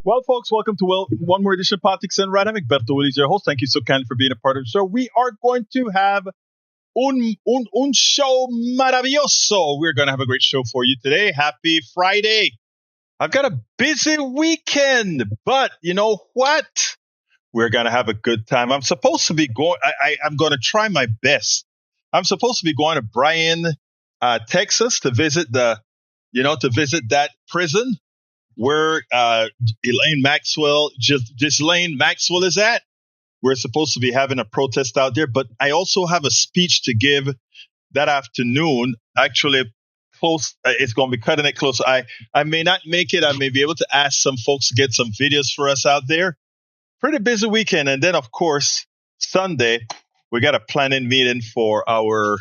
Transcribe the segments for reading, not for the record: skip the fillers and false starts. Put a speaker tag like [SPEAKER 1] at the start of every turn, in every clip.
[SPEAKER 1] Well, folks, welcome to one more edition of Politics and Rad. I'm Egberto, Willies, your host. Thank you so kindly for being a part of the show. We are going to have un show maravilloso. We're going to have a great show for you today. Happy Friday. I've got a busy weekend, but you know what? We're going to have a good time. I'm supposed to be going, I'm going to try my best. I'm supposed to be going to Bryan, Texas to visit that prison where Ghislaine Maxwell is at. We're supposed to be having a protest out there, but I also have a speech to give that afternoon. Actually, close. It's going to be cutting it close. I may not make it. I may be able to ask some folks to get some videos for us out there. Pretty busy weekend. And then, of course, Sunday, we got a planning meeting for our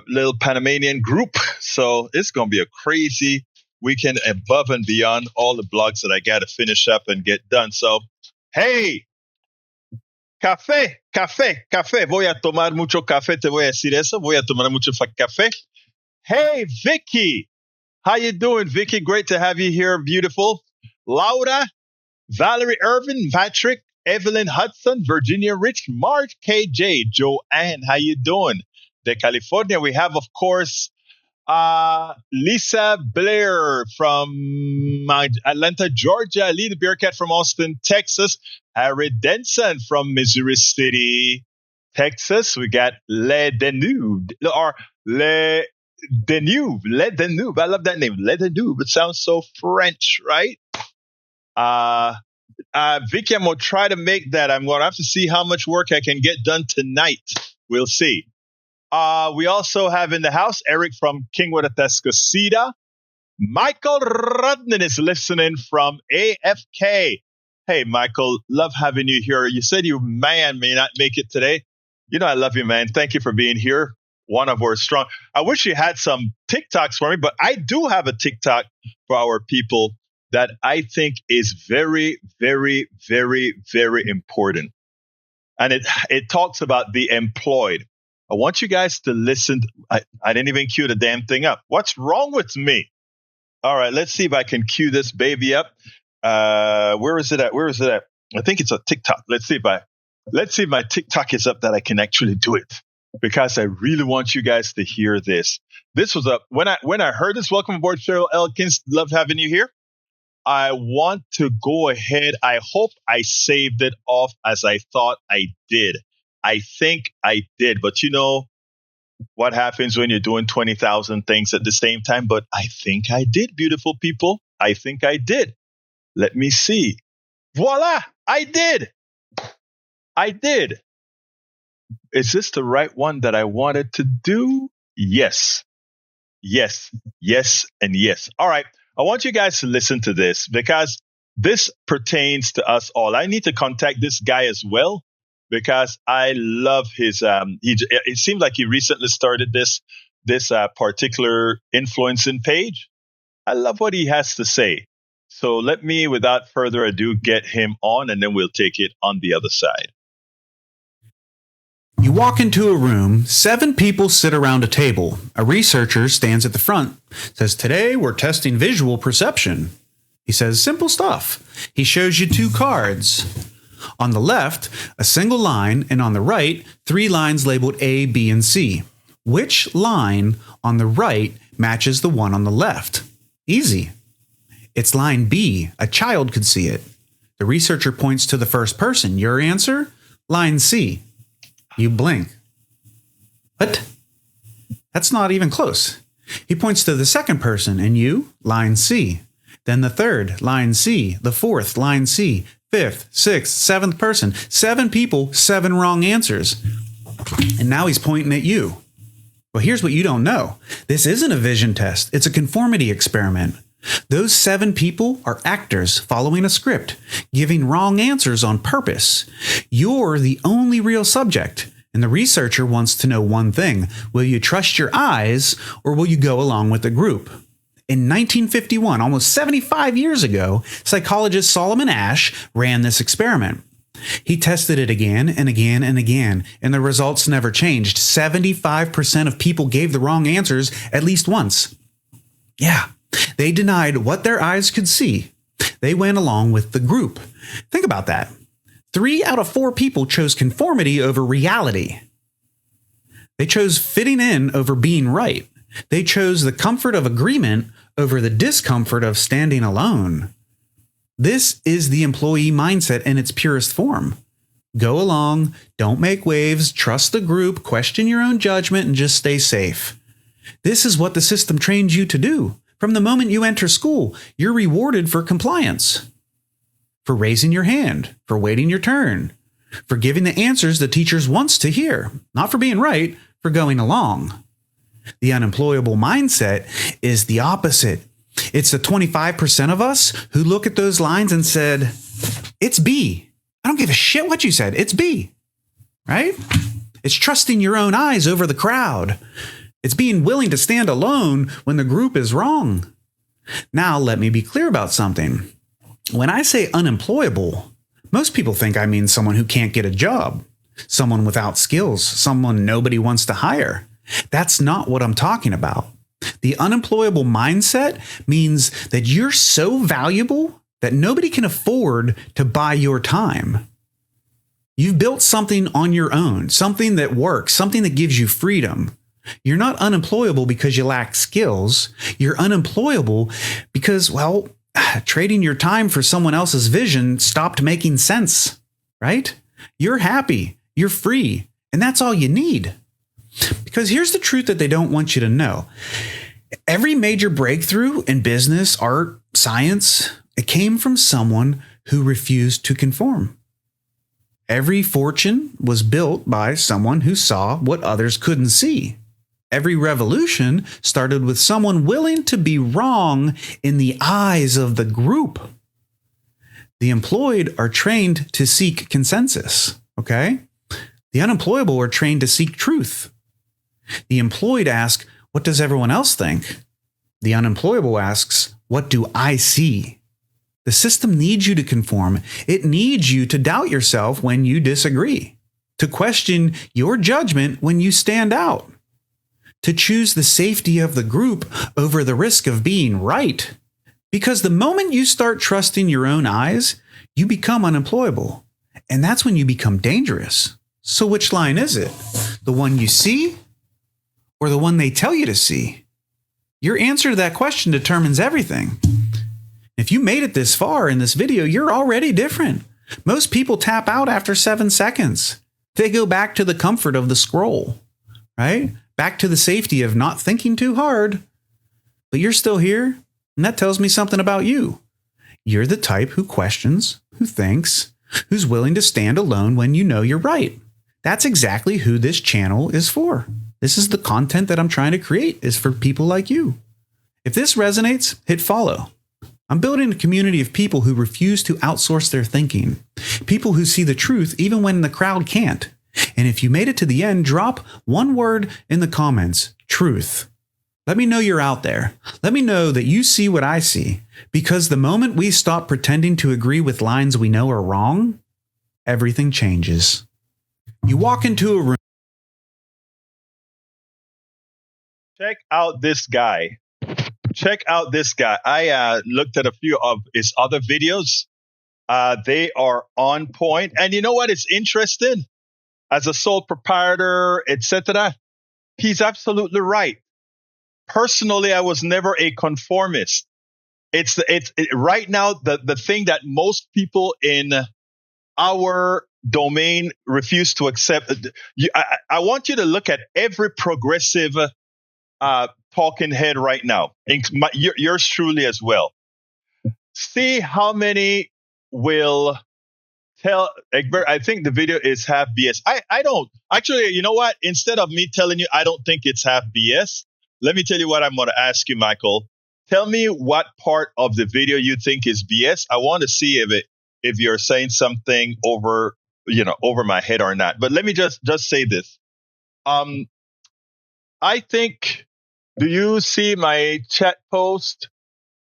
[SPEAKER 1] little Panamanian group. So it's going to be a crazy weekend above and beyond all the blogs that I got to finish up and get done. So, hey, café. Voy a tomar mucho café. Te voy a decir eso. Voy a tomar mucho café. Hey, Vicky. How you doing, Vicky? Great to have you here. Beautiful. Laura, Valerie Irvin, Patrick, Evelyn Hudson, Virginia Rich, Marge, KJ, Joanne. How you doing? De California, we have, of course, Lisa Blair from Atlanta, Georgia, Lee the Bearcat from Austin, Texas, Harry Denson from Missouri City, Texas. We got Le Danube. I love that name. Le Danube. It sounds so French, right? Vicky, I'm going to try to make that. I'm going to have to see how much work I can get done tonight. We'll see. We also have in the house Eric from Kingwood, Atascocita. Michael Rudnan is listening from AFK. Hey, Michael, love having you here. You said you may not make it today. You know I love you, man. Thank you for being here. One of our strong. I wish you had some TikToks for me, but I do have a TikTok for our people that I think is very, very, very, very important. And it talks about the employed. I want you guys to listen. I didn't even cue the damn thing up. What's wrong with me? All right, let's see if I can cue this baby up. Where is it at? I think it's a TikTok. Let's see if my TikTok is up that I can actually do it, because I really want you guys to hear this. This was when I heard this. Welcome aboard, Cheryl Elkins. Love having you here. I want to go ahead. I hope I saved it off as I thought I did. I think I did, but you know what happens when you're doing 20,000 things at the same time. But I think I did, beautiful people. I think I did. Let me see. Voila! I did. Is this the right one that I wanted to do? Yes, and yes. All right. I want you guys to listen to this because this pertains to us all. I need to contact this guy as well, because I love his. It seems like he recently started this particular influencing page. I love what he has to say. So let me, without further ado, get him on, and then we'll take it on the other side.
[SPEAKER 2] You walk into a room, 7 people sit around a table. A researcher stands at the front, says, "Today we're testing visual perception." He says, "Simple stuff." He shows you 2 cards. On the left, a single line, and on the right, 3 lines labeled A, B, and C. Which line on the right matches the one on the left? Easy. It's line B. A child could see it. The researcher points to the first person. Your answer? Line C. You blink. What? That's not even close. He points to the second person, and you? Line C. Then the third, line C. The fourth, line C. 5th, 6th, 7th person. 7 people, 7 wrong answers. And now he's pointing at you. Well, here's what you don't know. This isn't a vision test. It's a conformity experiment. Those 7 people are actors following a script, giving wrong answers on purpose. You're the only real subject, and the researcher wants to know one thing. Will you trust your eyes, or will you go along with the group? In 1951, almost 75 years ago, psychologist Solomon Asch ran this experiment. He tested it again and again and again, and the results never changed. 75% of people gave the wrong answers at least once. Yeah, they denied what their eyes could see. They went along with the group. Think about that. 3 out of 4 people chose conformity over reality. They chose fitting in over being right. They chose the comfort of agreement over the discomfort of standing alone. This is the employee mindset in its purest form. Go along, don't make waves, trust the group, question your own judgment, and just stay safe. This is what the system trains you to do. From the moment you enter school, you're rewarded for compliance, for raising your hand, for waiting your turn, for giving the answers the teachers wants to hear, not for being right, for going along. The unemployable mindset is the opposite. It's the 25% of us who look at those lines and said, it's B. I don't give a shit what you said. It's B, right? It's trusting your own eyes over the crowd. It's being willing to stand alone when the group is wrong. Now, let me be clear about something. When I say unemployable, most people think I mean someone who can't get a job, someone without skills, someone nobody wants to hire. That's not what I'm talking about. The unemployable mindset means that you're so valuable that nobody can afford to buy your time. You've built something on your own, something that works, something that gives you freedom. You're not unemployable because you lack skills. You're unemployable because, well, trading your time for someone else's vision stopped making sense, right? You're happy, you're free, and that's all you need. Because here's the truth that they don't want you to know. Every major breakthrough in business, art, science, it came from someone who refused to conform. Every fortune was built by someone who saw what others couldn't see. Every revolution started with someone willing to be wrong in the eyes of the group. The employed are trained to seek consensus, okay? The unemployable are trained to seek truth. The employed ask, what does everyone else think? The unemployable asks, what do I see? The system needs you to conform. It needs you to doubt yourself when you disagree, to question your judgment when you stand out, to choose the safety of the group over the risk of being right. Because the moment you start trusting your own eyes, you become unemployable. And that's when you become dangerous. So which line is it? The one you see or the one they tell you to see? Your answer to that question determines everything. If you made it this far in this video, you're already different. Most people tap out after 7 seconds. They go back to the comfort of the scroll, right? Back to the safety of not thinking too hard. But you're still here, and that tells me something about you. You're the type who questions, who thinks, who's willing to stand alone when you know you're right. That's exactly who this channel is for. This is the content that I'm trying to create, is for people like you. If this resonates, hit follow. I'm building a community of people who refuse to outsource their thinking. People who see the truth even when the crowd can't. And if you made it to the end, drop one word in the comments, truth. Let me know you're out there. Let me know that you see what I see. Because the moment we stop pretending to agree with lines we know are wrong, everything changes. You walk into a room.
[SPEAKER 1] Check out this guy. Check out this guy. I looked at a few of his other videos. They are on point. And you know what? It's interesting. As a sole proprietor, etc., he's absolutely right. Personally, I was never a conformist. It's right now the thing that most people in our domain refuse to accept. I want you to look at every progressive talking head right now, yours truly as well. See how many will tell Egberto, I think the video is half BS. I don't. Actually, you know what? Instead of me telling you I don't think it's half BS, let me tell you what I'm going to ask you, Michael. Tell me what part of the video you think is BS. I want to see if you're saying something over my head or not. But let me just say this. I think, do you see my chat post?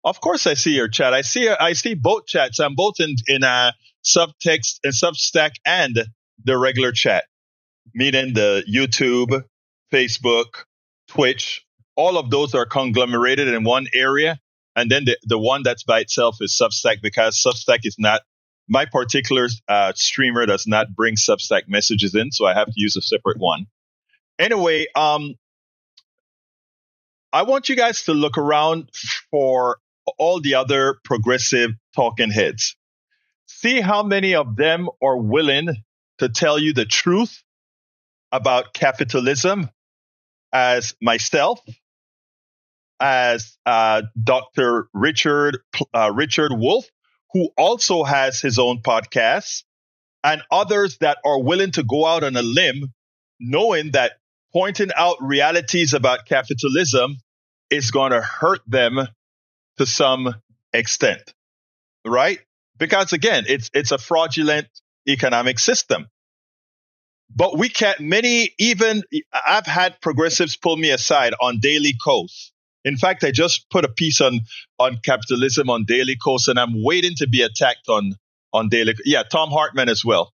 [SPEAKER 1] Of course I see your chat. I see both chats. I'm both in subtext and Substack and the regular chat, meaning the YouTube, Facebook, Twitch. All of those are conglomerated in one area. And then the one that's by itself is Substack, because Substack is not, my particular streamer does not bring Substack messages in, so I have to use a separate one. Anyway, I want you guys to look around for all the other progressive talking heads. See how many of them are willing to tell you the truth about capitalism, as myself, as Dr. Richard Wolff, who also has his own podcast, and others that are willing to go out on a limb, knowing that pointing out realities about capitalism is going to hurt them to some extent, right? Because again, it's a fraudulent economic system. But we can't, I've had progressives pull me aside on Daily Kos. In fact, I just put a piece on capitalism on Daily Kos, and I'm waiting to be attacked on Daily. Yeah, Tom Hartman as well.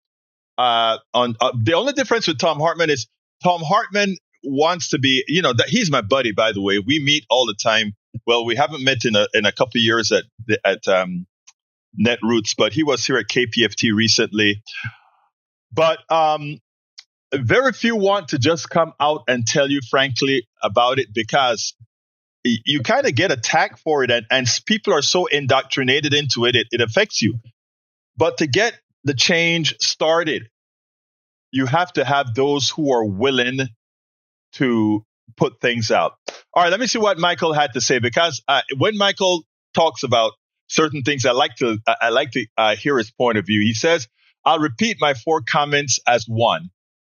[SPEAKER 1] The only difference with Tom Hartman is Tom Hartman wants to be, that he's my buddy, by the way. We meet all the time. Well, we haven't met in a couple of years at Netroots, but he was here at KPFT recently. But very few want to just come out and tell you frankly about it, because you kind of get attacked for it, and people are so indoctrinated into it, it affects you. But to get the change started, you have to have those who are willing to put things out. All right, let me see what Michael had to say, because when Michael talks about certain things, I like to hear his point of view. He says, I'll repeat my 4 comments as one.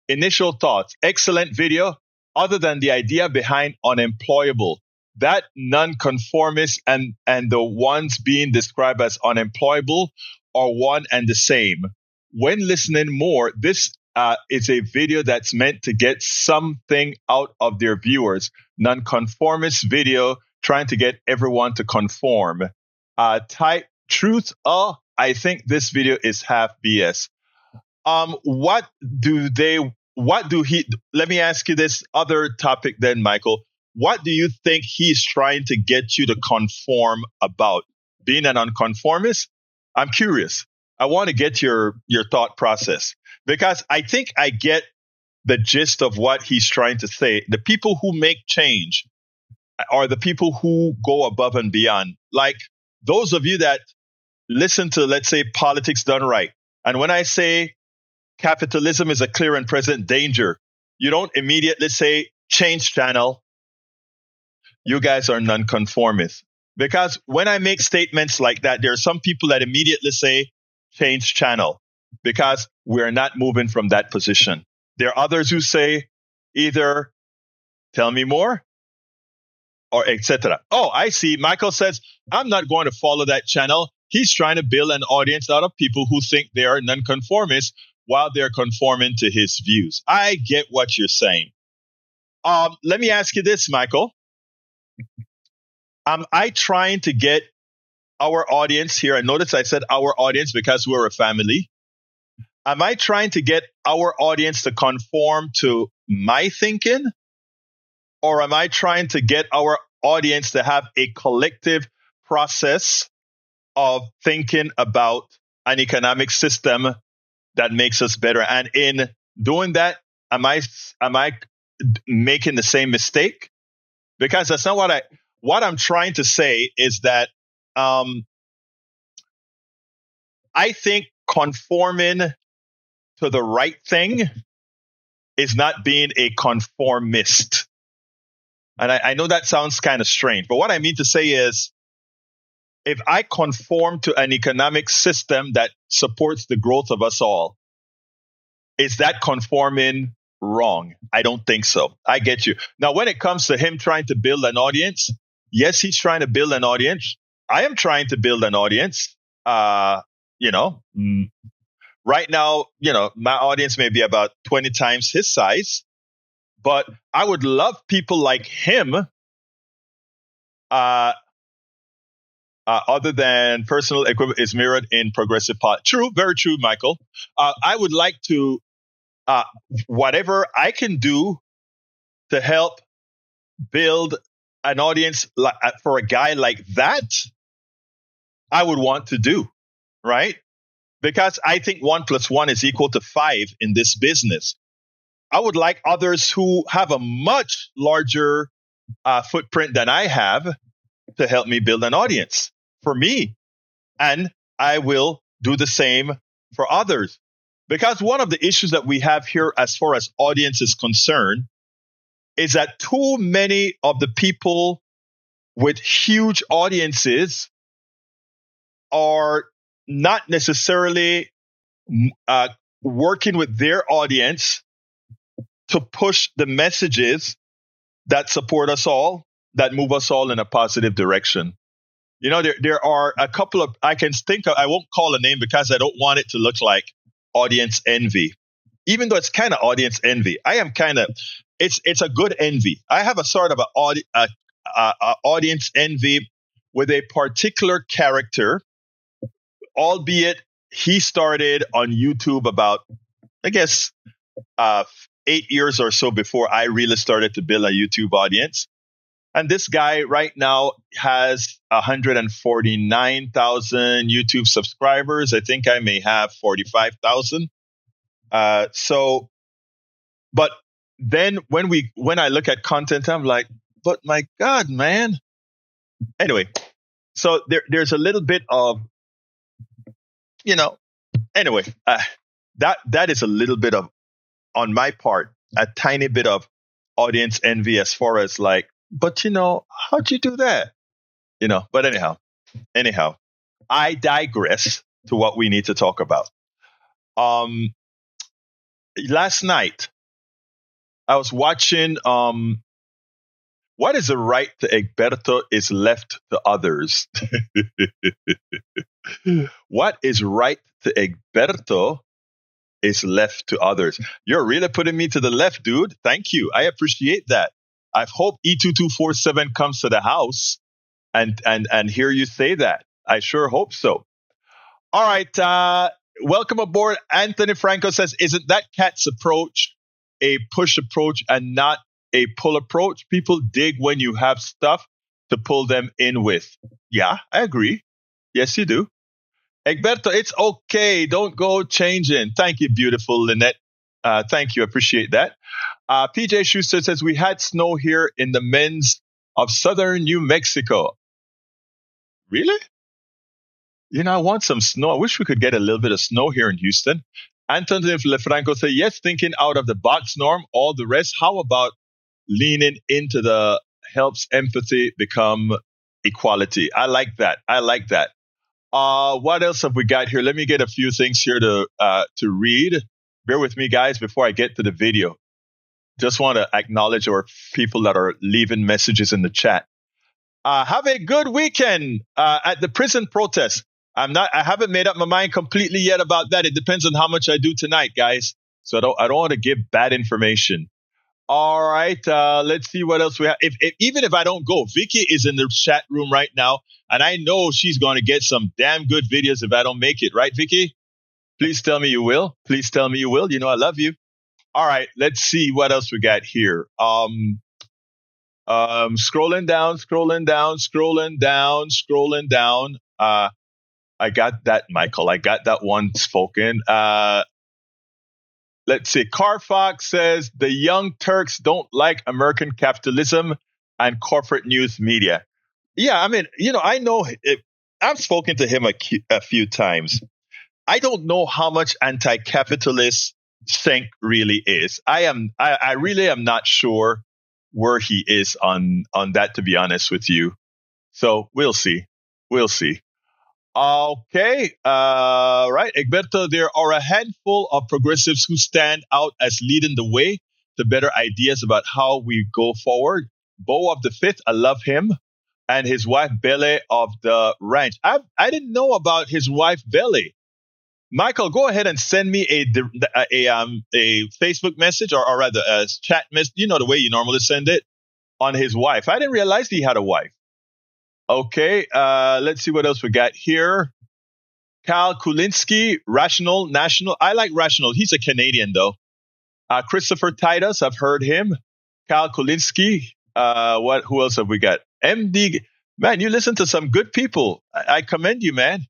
[SPEAKER 1] Initial thoughts: excellent video, other than the idea behind unemployable. That nonconformist and the ones being described as unemployable are one and the same. When listening more, this is a video that's meant to get something out of their viewers. Nonconformist video trying to get everyone to conform. Type truth. I think this video is half BS. Let me ask you this other topic then, Michael. What do you think he's trying to get you to conform about? Being an unconformist? I'm curious. I want to get your thought process, because I think I get the gist of what he's trying to say. The people who make change are the people who go above and beyond. Like those of you that listen to, let's say, Politics Done Right. And when I say capitalism is a clear and present danger, you don't immediately say change channel. You guys are nonconformists. Because when I make statements like that, there are some people that immediately say change channel, because we're not moving from that position. There are others who say either tell me more or etc. Oh, I see. Michael says, I'm not going to follow that channel. He's trying to build an audience out of people who think they are nonconformists while they're conforming to his views. I get what you're saying. Let me ask you this, Michael. Am I trying to get our audience here? And notice I said our audience because we're a family. Am I trying to get our audience to conform to my thinking? Or am I trying to get our audience to have a collective process of thinking about an economic system that makes us better? And in doing that, am I making the same mistake? Because that's not what I'm trying to say is that I think conforming to the right thing is not being a conformist. And I know that sounds kind of strange, but what I mean to say is, if I conform to an economic system that supports the growth of us all, is that conforming wrong? I don't think so. I get you. Now, when it comes to him trying to build an audience, yes, he's trying to build an audience. I am trying to build an audience. Right now, my audience may be about 20 times his size, but I would love people like him, other than personal equipment is mirrored in progressive part. True, very true, Michael. I would like to, whatever I can do to help build an audience for a guy like that, I would want to do, right? Because I think 1 + 1 is equal to 5 in this business. I would like others who have a much larger footprint than I have to help me build an audience for me. And I will do the same for others. Because one of the issues that we have here as far as audience is concerned is that too many of the people with huge audiences are not necessarily working with their audience to push the messages that support us all, that move us all in a positive direction. You know, there are a couple of, I can think of, I won't call a name because I don't want it to look like audience envy, even though it's kind of audience envy. I am kind of, it's a good envy. I have a sort of a audience envy with a particular character, albeit he started on YouTube about, I guess, 8 years or so before I really started to build a YouTube audience. And this guy right now has 149,000 YouTube subscribers. I think I may have 45,000. But then when I look at content, I'm like, but my God, man. Anyway, so there's a little bit of, anyway, that is a little bit of, on my part, a tiny bit of audience envy as far as like, but how'd you do that? But anyhow, I digress to what we need to talk about. Last night, I was watching, what is the right to Egberto is left to others. What is right to Egberto is left to others. You're really putting me to the left, dude. Thank you. I appreciate that. I hope E2247 comes to the house and hear you say that. I sure hope so. All right. Welcome aboard. Anthony Franco says, isn't that cat's approach a push approach and not a pull approach? People dig when you have stuff to pull them in with. Yeah, I agree. Yes, you do. Egberto, it's okay. Don't go changing. Thank you, beautiful Lynette. Thank you. Appreciate that. PJ Schuster says, we had snow here in the men's of southern New Mexico. Really? I want some snow. I wish we could get a little bit of snow here in Houston. Anthony Lefranco said, yes, thinking out of the box, Norm. All the rest, how about leaning into the helps empathy become equality? I like that. What else have we got here? Let me get a few things here to read. Bear with me, guys, before I get to the video. Just want to acknowledge our people that are leaving messages in the chat. Have a good weekend at the prison protest. I haven't made up my mind completely yet about that. It depends on how much I do tonight, guys. So I don't want to give bad information. All right. Let's see what else we have. Even if I don't go, Vicky is in the chat room right now, and I know she's going to get some damn good videos if I don't make it. Right, Vicky? Please tell me you will. Please tell me you will. I love you. All right. Let's see what else we got here. Scrolling down. I got that, Michael. I got that one spoken. Let's see. Carfox says the Young Turks don't like American capitalism and corporate news media. Yeah, I mean, I know I've spoken to him a few times. I don't know how much anti-capitalist Senk really is. I really am not sure where he is on that, to be honest with you. So we'll see. Okay. Right. Egberto, there are a handful of progressives who stand out as leading the way to better ideas about how we go forward. Bo of the Fifth, I love him. And his wife, Belle of the Ranch. I didn't know about his wife, Belle. Michael, go ahead and send me a Facebook message or rather a chat message. The way you normally send it on his wife. I didn't realize he had a wife. Okay, let's see what else we got here. Cal Kulinski, Rational National. I like Rational. He's a Canadian, though. Christopher Titus, I've heard him. Cal Kulinski, Who else have we got? MD. Man, you listen to some good people. I commend you, man.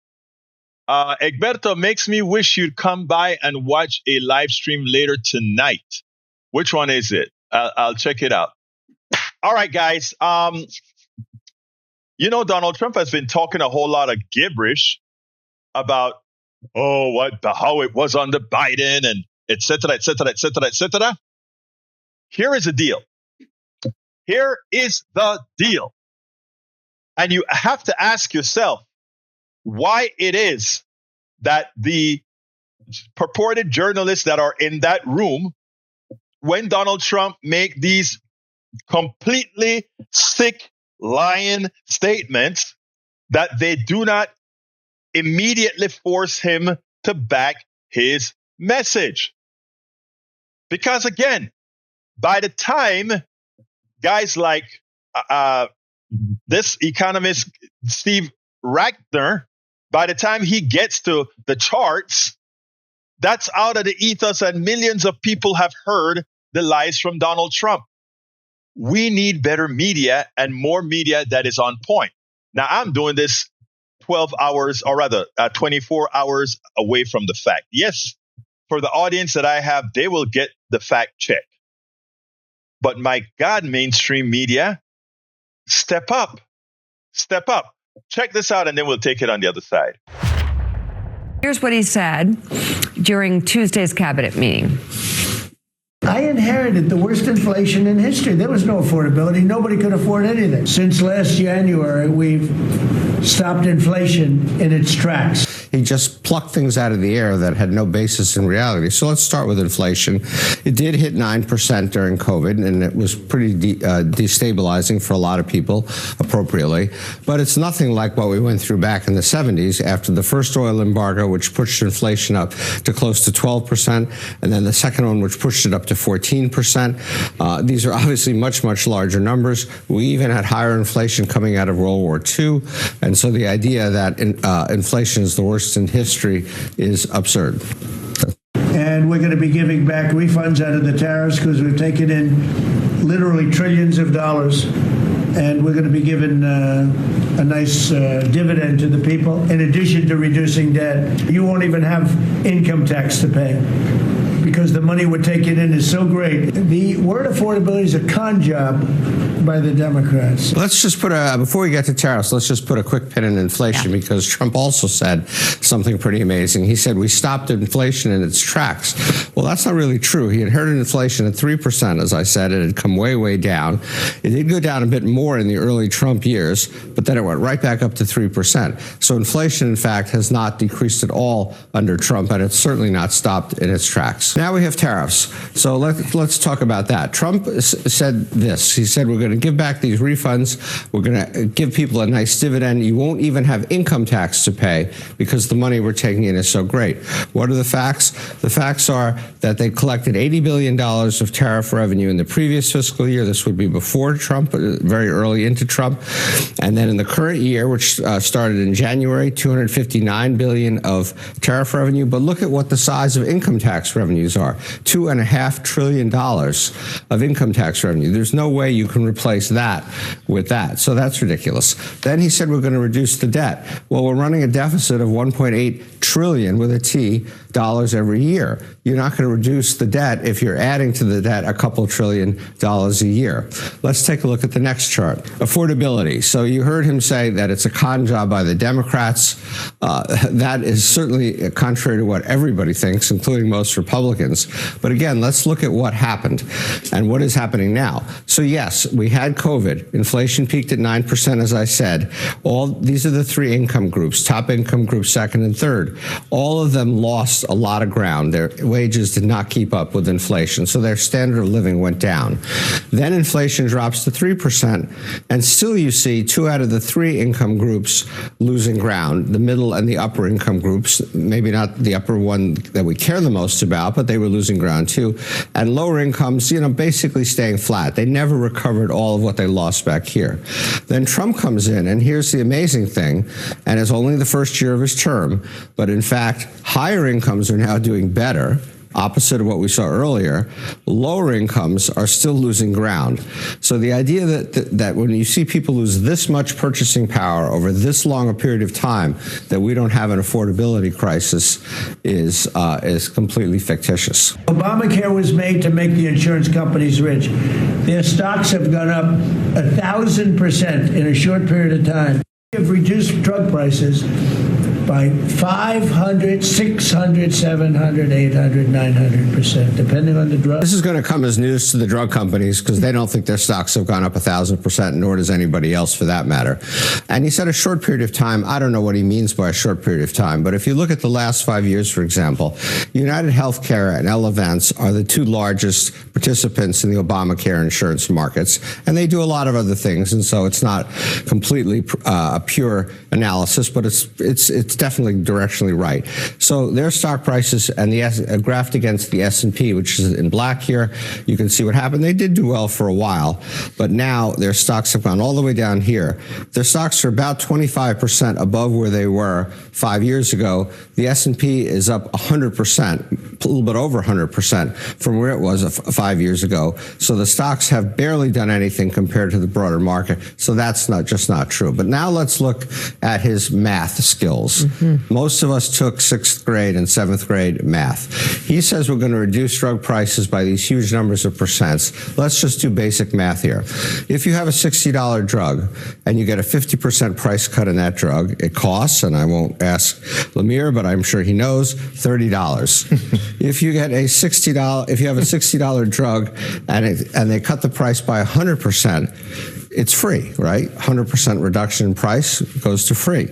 [SPEAKER 1] Egberto, makes me wish you'd come by and watch a live stream later tonight. Which one is it? I'll check it out. All right, guys. Donald Trump has been talking a whole lot of gibberish about, how it was under Biden and et cetera, et cetera, et cetera, et cetera. Here is the deal. Here is the deal. And you have to ask yourself why it is that the purported journalists that are in that room, when Donald Trump make these completely sick, lying statements, that they do not immediately force him to back his message. Because again, by the time guys like this economist, Steve Rattner, by the time he gets to the charts, that's out of the ethos and millions of people have heard the lies from Donald Trump. We need better media and more media that is on point. Now, I'm doing this 12 hours, or rather 24 hours away from the fact. Yes, for the audience that I have, they will get the fact check. But my God, mainstream media, step up. Step up. Check this out, and then we'll take it on the other side.
[SPEAKER 3] Here's what he said during Tuesday's cabinet meeting.
[SPEAKER 4] I inherited the worst inflation in history. There was no affordability. Nobody could afford anything. Since last January, we've stopped inflation in its tracks.
[SPEAKER 5] He just plucked things out of the air that had no basis in reality. So let's start with inflation. It did hit 9% during COVID, and it was pretty destabilizing for a lot of people, appropriately. But it's nothing like what we went through back in the 70s after the first oil embargo, which pushed inflation up to close to 12%, and then the second one, which pushed it up to 14%. These are obviously much, much larger numbers. We even had higher inflation coming out of World War II. And so the idea that inflation is the worst in history is absurd.
[SPEAKER 4] And we're going to be giving back refunds out of the tariffs because we've taken in literally trillions of dollars. And we're going to be giving a nice dividend to the people in addition to reducing debt. You won't even have income tax to pay because the money we're taking in is so great. The word affordability is a con job by the Democrats.
[SPEAKER 5] Let's just before we get to tariffs, let's just put a quick pin in inflation because Trump also said something pretty amazing. He said we stopped inflation in its tracks. Well, that's not really true. He had heard inflation at 3%, as I said. It had come way, way down. It did go down a bit more in the early Trump years, but then it went right back up to 3%. So inflation, in fact, has not decreased at all under Trump, and it's certainly not stopped in its tracks. Now we have tariffs. So let's talk about that. Trump said this. He said we're going to give back these refunds. We're going to give people a nice dividend. You won't even have income tax to pay because the money we're taking in is so great. What are the facts? The facts are that they collected $80 billion of tariff revenue in the previous fiscal year. This would be before Trump, very early into Trump. And then in the current year, which started in January, $259 billion of tariff revenue. But look at what the size of income tax revenues are. $2.5 trillion of income tax revenue. There's no way you can replace that with that. So that's ridiculous. Then he said we're going to reduce the debt. Well, we're running a deficit of 1.8 trillion with a T dollars every year. You're not going to reduce the debt if you're adding to the debt a couple $1 trillion a year. Let's take a look at the next chart. Affordability. So you heard him say that it's a con job by the Democrats. That is certainly contrary to what everybody thinks, including most Republicans. But again, let's look at what happened and what is happening now. So yes, we had COVID. Inflation peaked at 9%, as I said. These are the three income groups, top income group, second and third. All of them lost a lot of ground. Their wages did not keep up with inflation, so their standard of living went down. Then inflation drops to 3%, and still you see 2 out of the 3 income groups losing ground, the middle and the upper income groups, maybe not the upper one that we care the most about, but they were losing ground too. And lower incomes, basically staying flat. They never recovered all of what they lost back here. Then Trump comes in, and here's the amazing thing, and it's only the first year of his term, but in fact, higher incomes are now doing better. opposite of what we saw earlier, lower incomes are still losing ground. So the idea that when you see people lose this much purchasing power over this long a period of time, that we don't have an affordability crisis is completely fictitious.
[SPEAKER 4] Obamacare was made to make the insurance companies rich. Their stocks have gone up 1,000% in a short period of time. Have reduced drug prices by 500, 600, 700, 800, 900%, depending on the drug.
[SPEAKER 5] This is going to come as news to the drug companies because they don't think their stocks have gone up 1,000%, nor does anybody else for that matter. And he said a short period of time. I don't know what he means by a short period of time, but if you look at the last 5 years, for example, United Healthcare and Elevance are the two largest participants in the Obamacare insurance markets, and they do a lot of other things, and so it's not completely a pure analysis, but it's definitely directionally right. So their stock prices and the graphed against the S&P, which is in black here, you can see what happened. They did do well for a while, but now their stocks have gone all the way down here. Their stocks are about 25% above where they were 5 years ago. The S&P is up 100%, a little bit over 100% from where it was 5 years ago. So the stocks have barely done anything compared to the broader market. So that's just not true. But now let's look at his math skills. Most of us took 6th grade and 7th grade math. He says we're going to reduce drug prices by these huge numbers of percents. Let's just do basic math here. If you have a $60 drug and you get a 50% price cut in that drug, it costs, and I won't ask Lemire, but I'm sure he knows, $30. If you get a if you have a $60 drug and they cut the price by 100%, it's free, right? 100% reduction in price goes to free.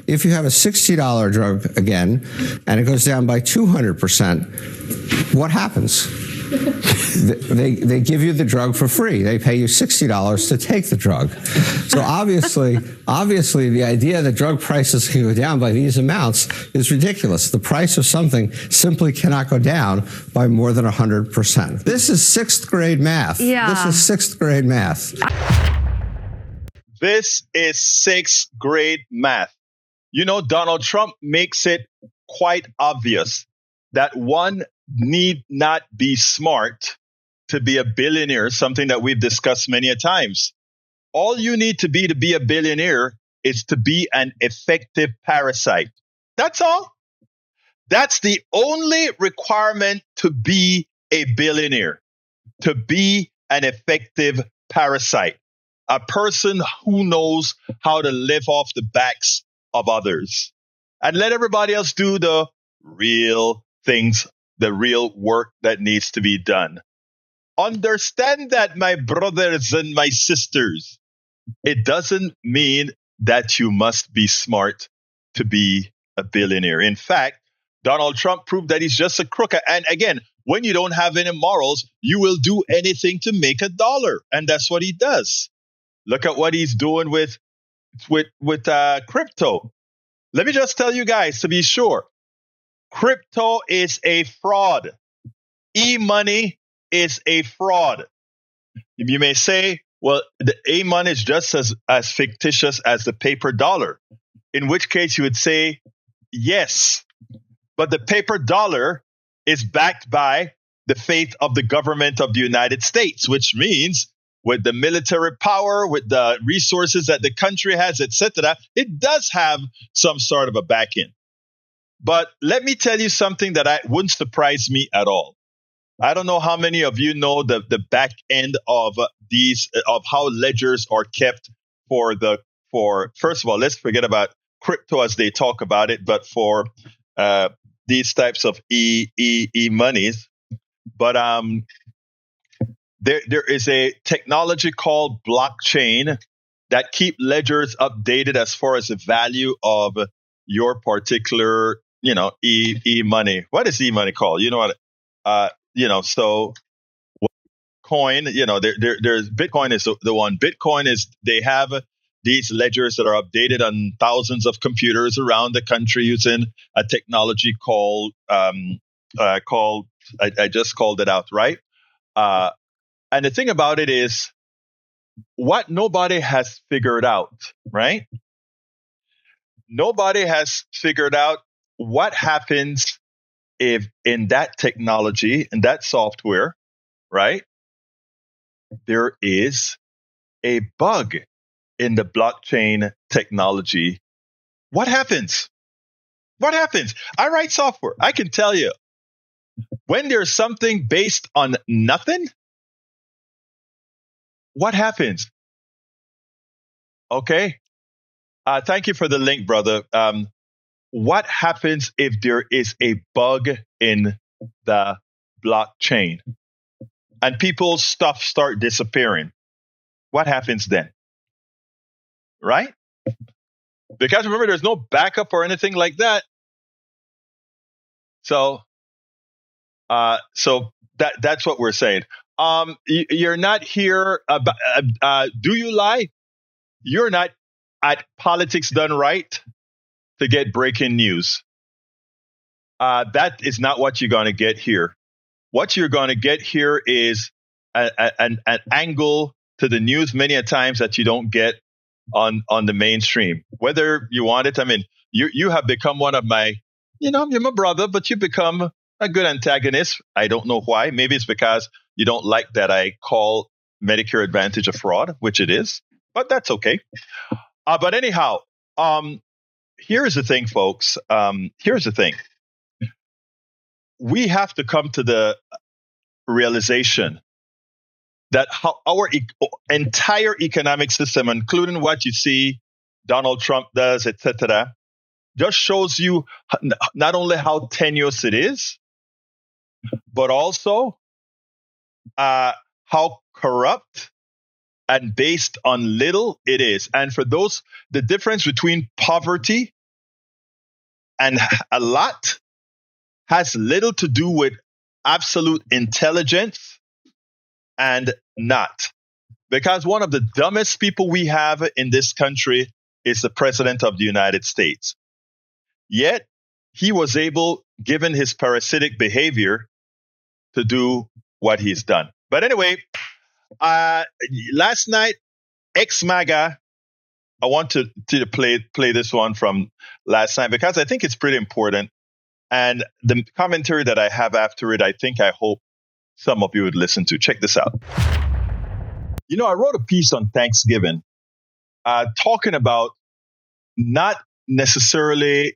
[SPEAKER 5] If you have a $60 drug again, and it goes down by 200%, what happens? They give you the drug for free. They pay you $60 to take the drug. So obviously, the idea that drug prices can go down by these amounts is ridiculous. The price of something simply cannot go down by more than 100%. This is 6th grade math.
[SPEAKER 3] Yeah.
[SPEAKER 5] This is 6th grade math.
[SPEAKER 1] This is 6th grade math. You know, Donald Trump makes it quite obvious that one need not be smart to be a billionaire, something that we've discussed many a times. All you need to be a billionaire is to be an effective parasite. That's all. That's the only requirement to be a billionaire, to be an effective parasite. A person who knows how to live off the backs of others and let everybody else do the real things, the real work that needs to be done. Understand that, my brothers and my sisters. It doesn't mean that you must be smart to be a billionaire. In fact, Donald Trump proved that he's just a crook. And again, when you don't have any morals, you will do anything to make a dollar. And that's what he does. Look at what he's doing with crypto. Let me just tell you guys to be sure. Crypto is a fraud. E-money is a fraud. You may say, well, the E-money is just as fictitious as the paper dollar, in which case you would say, yes, but the paper dollar is backed by the faith of the government of the United States, which means with the military power, with the resources that the country has, etc., it does have some sort of a back end. But let me tell you something that wouldn't surprise me at all. I don't know how many of you know the back end of how ledgers are kept for first of all, let's forget about crypto as they talk about it, but for these types of e-monies. But there is a technology called blockchain that keep ledgers updated as far as the value of your particular, e-money. What is e-money called? You know what? So coin, there's Bitcoin is the one. Bitcoin is, they have these ledgers that are updated on thousands of computers around the country using a technology called I just called it out, right? And the thing about it is, what nobody has figured out, right? Nobody has figured out what happens if in that technology, in that software, right, there is a bug in the blockchain technology, what happens? What happens? I write software. I can tell you when there's something based on nothing, what happens? Okay. Thank you for the link, brother. What happens if there is a bug in the blockchain and people's stuff start disappearing? What happens then? Right? Because remember, there's no backup or anything like that. So that's what we're saying. You're not here. Do you lie? You're not at Politics Done Right to get breaking news. That is not what you're going to get here. What you're going to get here is an angle to the news many a times that you don't get on the mainstream. Whether you want it, I mean, you have become one of my, you're my brother, but you become a good antagonist. I don't know why. Maybe it's because you don't like that I call Medicare Advantage a fraud, which it is, but that's okay. But anyhow, here's the thing, folks. Here's the thing. We have to come to the realization that our entire economic system, including what you see Donald Trump does, etc., just shows you not only how tenuous it is, but also how corrupt and based on little it is. And for those, the difference between poverty and a lot has little to do with absolute intelligence and not. Because one of the dumbest people we have in this country is the President of the United States. Yet, he was able, given his parasitic behavior, to do what he's done. But anyway, last night, Ex-MAGA, I want to play this one from last night because I think it's pretty important. And the commentary that I have after it, I hope some of you would listen to. Check this out. I wrote a piece on Thanksgiving talking about not necessarily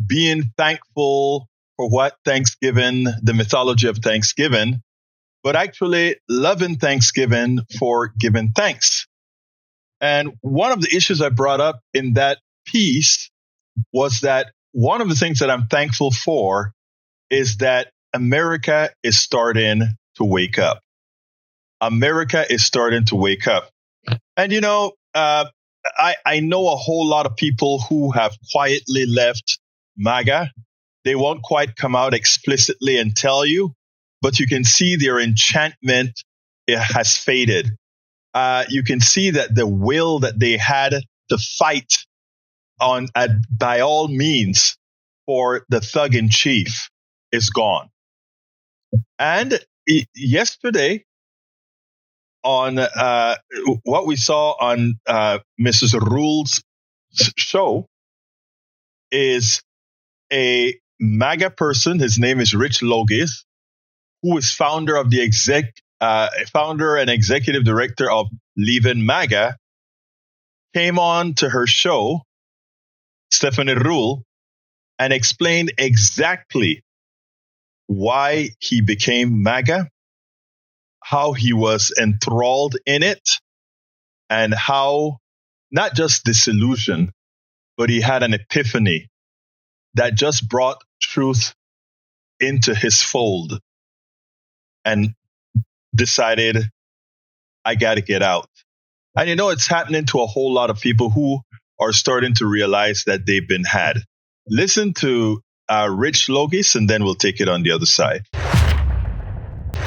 [SPEAKER 1] being thankful for what Thanksgiving, the mythology of Thanksgiving, but actually loving Thanksgiving for giving thanks. And one of the issues I brought up in that piece was that one of the things that I'm thankful for is that America is starting to wake up. America is starting to wake up. And, I know a whole lot of people who have quietly left MAGA. They won't quite come out explicitly and tell you, but you can see their enchantment has faded. You can see that the will that they had to fight by all means for the thug in chief is gone. And yesterday, on what we saw on Mrs. Rule's show is a MAGA person. His name is Rich Logis, who is founder and executive director of Leaving MAGA, came on to her show, Stephanie Rule, and explained exactly why he became MAGA, how he was enthralled in it, and how not just disillusioned, but he had an epiphany that just brought truth into his fold and decided, I got to get out. And it's happening to a whole lot of people who are starting to realize that they've been had. Listen to Rich Logis, and then we'll take it on the other side.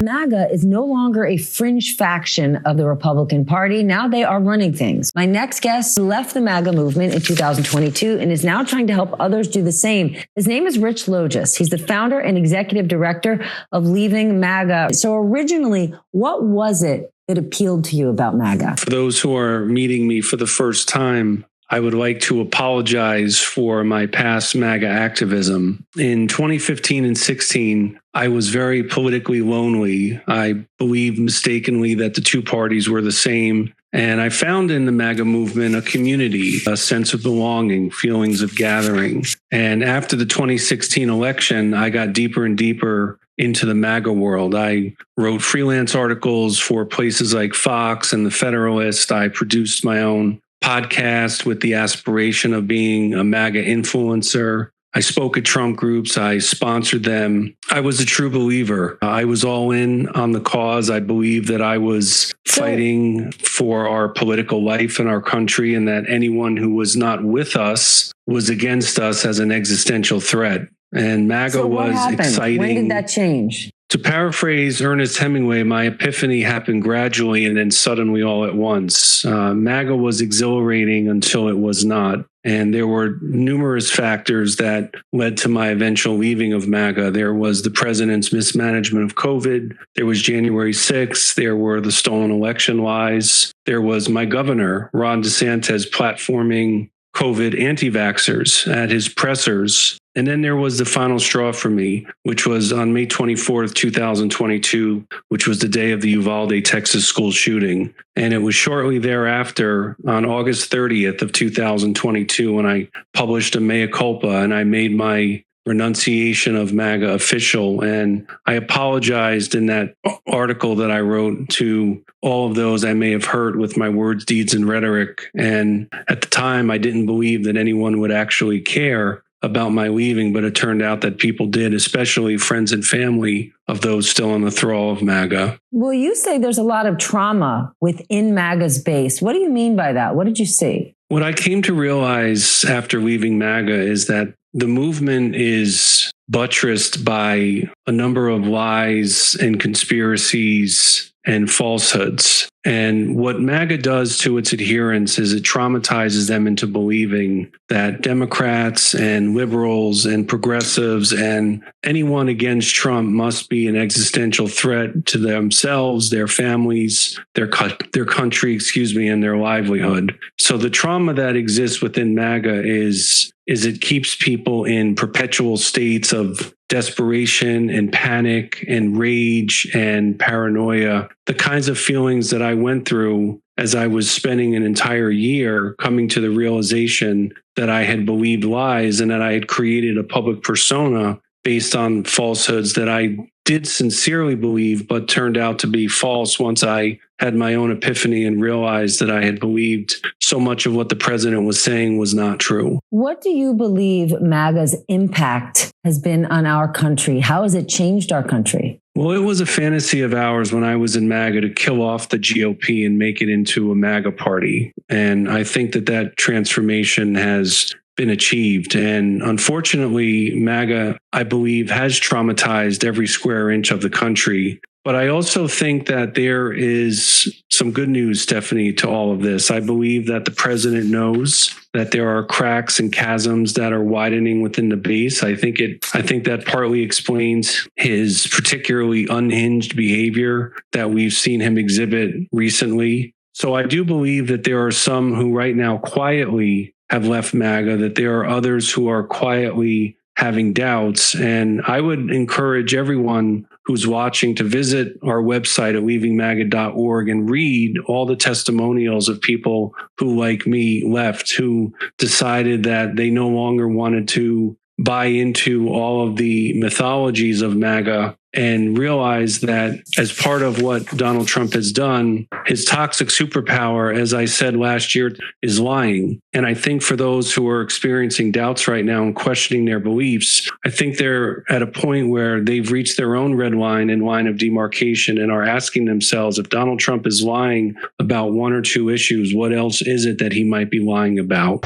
[SPEAKER 6] MAGA is no longer a fringe faction of the Republican Party. Now they are running things. My next guest left the MAGA movement in 2022 and is now trying to help others do the same. His name is Rich Logis. He's the founder and executive director of Leaving MAGA. So originally, what was it that appealed to you about MAGA?
[SPEAKER 7] For those who are meeting me for the first time, I would like to apologize for my past MAGA activism. In 2015 and 16, I was very politically lonely. I believed mistakenly that the two parties were the same. And I found in the MAGA movement a community, a sense of belonging, feelings of gathering. And after the 2016 election, I got deeper and deeper into the MAGA world. I wrote freelance articles for places like Fox and The Federalist. I produced my own podcast with the aspiration of being a MAGA influencer. I spoke at Trump groups. I sponsored them. I was a true believer. I was all in on the cause. I believed that I was fighting for our political life in our country, and that anyone who was not with us was against us as an existential threat. And MAGA was exciting.
[SPEAKER 6] When did that change?
[SPEAKER 7] To paraphrase Ernest Hemingway, my epiphany happened gradually and then suddenly all at once. MAGA was exhilarating until it was not. And there were numerous factors that led to my eventual leaving of MAGA. There was the president's mismanagement of COVID. There was January 6th. There were the stolen election lies. There was my governor, Ron DeSantis, platforming COVID anti-vaxxers at his pressers. And then there was the final straw for me, which was on May 24th, 2022, which was the day of the Uvalde, Texas school shooting. And it was shortly thereafter, on August 30th of 2022, when I published a mea culpa and I made my renunciation of MAGA official. And I apologized in that article that I wrote to all of those I may have hurt with my words, deeds, and rhetoric. And at the time, I didn't believe that anyone would actually care about my leaving, but it turned out that people did, especially friends and family of those still in the thrall of MAGA.
[SPEAKER 6] Well, you say there's a lot of trauma within MAGA's base. What do you mean by that? What did you see?
[SPEAKER 7] What I came to realize after leaving MAGA is that the movement is buttressed by a number of lies and conspiracies and falsehoods. And what MAGA does to its adherents is it traumatizes them into believing that Democrats and liberals and progressives and anyone against Trump must be an existential threat to themselves, their families, their country, and their livelihood. So the trauma that exists within MAGA is it keeps people in perpetual states of desperation and panic and rage and paranoia, the kinds of feelings that I went through as I was spending an entire year coming to the realization that I had believed lies and that I had created a public persona based on falsehoods that I did sincerely believe, but turned out to be false once I had my own epiphany and realized that I had believed so much of what the president was saying was not true.
[SPEAKER 6] What do you believe MAGA's impact has been on our country? How has it changed our country?
[SPEAKER 7] Well, it was a fantasy of ours when I was in MAGA to kill off the GOP and make it into a MAGA party. And I think that transformation has been achieved. And unfortunately, MAGA, I believe, has traumatized every square inch of the country. But I also think that there is some good news, Stephanie, to all of this. I believe that the president knows that there are cracks and chasms that are widening within the base. I think that partly explains his particularly unhinged behavior that we've seen him exhibit recently. So I do believe that there are some who right now quietly have left MAGA, that there are others who are quietly having doubts. And I would encourage everyone who's watching to visit our website at leavingmaga.org and read all the testimonials of people who, like me, left, who decided that they no longer wanted to buy into all of the mythologies of MAGA and realize that as part of what Donald Trump has done, his toxic superpower, as I said last year, is lying. And I think for those who are experiencing doubts right now and questioning their beliefs, I think they're at a point where they've reached their own red line and line of demarcation and are asking themselves, if Donald Trump is lying about one or two issues, what else is it that he might be lying about?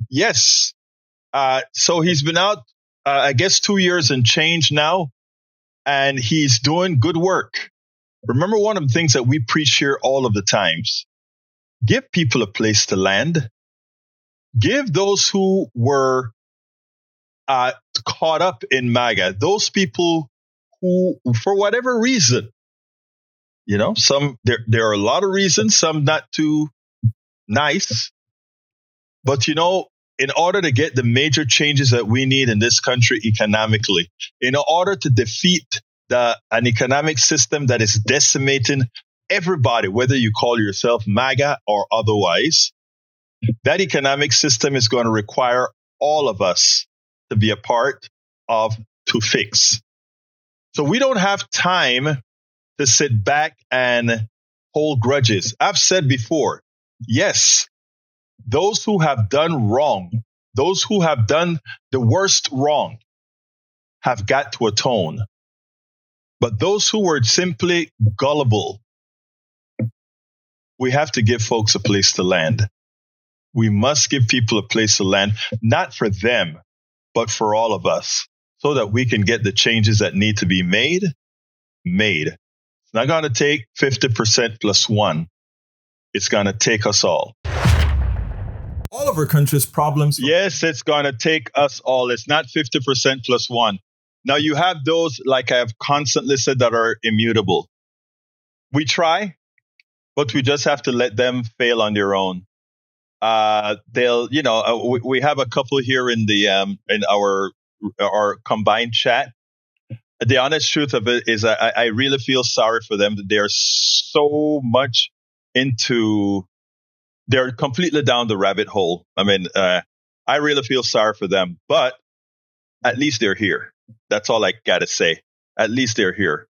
[SPEAKER 1] Yes. So he's been out, I guess, 2 years and change now, and he's doing good work. Remember, one of the things that we preach here all of the times, give people a place to land. Give those who were caught up in MAGA, those people who, for whatever reason, there are a lot of reasons, some not too nice. But, in order to get the major changes that we need in this country economically, in order to defeat an economic system that is decimating everybody, whether you call yourself MAGA or otherwise, that economic system is going to require all of us to be a part of to fix. So we don't have time to sit back and hold grudges. I've said before, yes, those who have done wrong, those who have done the worst wrong, have got to atone. But those who were simply gullible, we have to give folks a place to land. We must give people a place to land, not for them, but for all of us, so that we can get the changes that need to be made. It's not going to take 50% plus one. It's going to take us all.
[SPEAKER 8] All of our country's problems.
[SPEAKER 1] Yes, it's going to take us all. It's not 50% plus one. Now, you have those, like I have constantly said, that are immutable. We try, but we just have to let them fail on their own. We have a couple here in in our combined chat. The honest truth of it is I really feel sorry for them. They're so much they're completely down the rabbit hole. I mean, I really feel sorry for them, but at least they're here. That's all I got to say. At least they're here.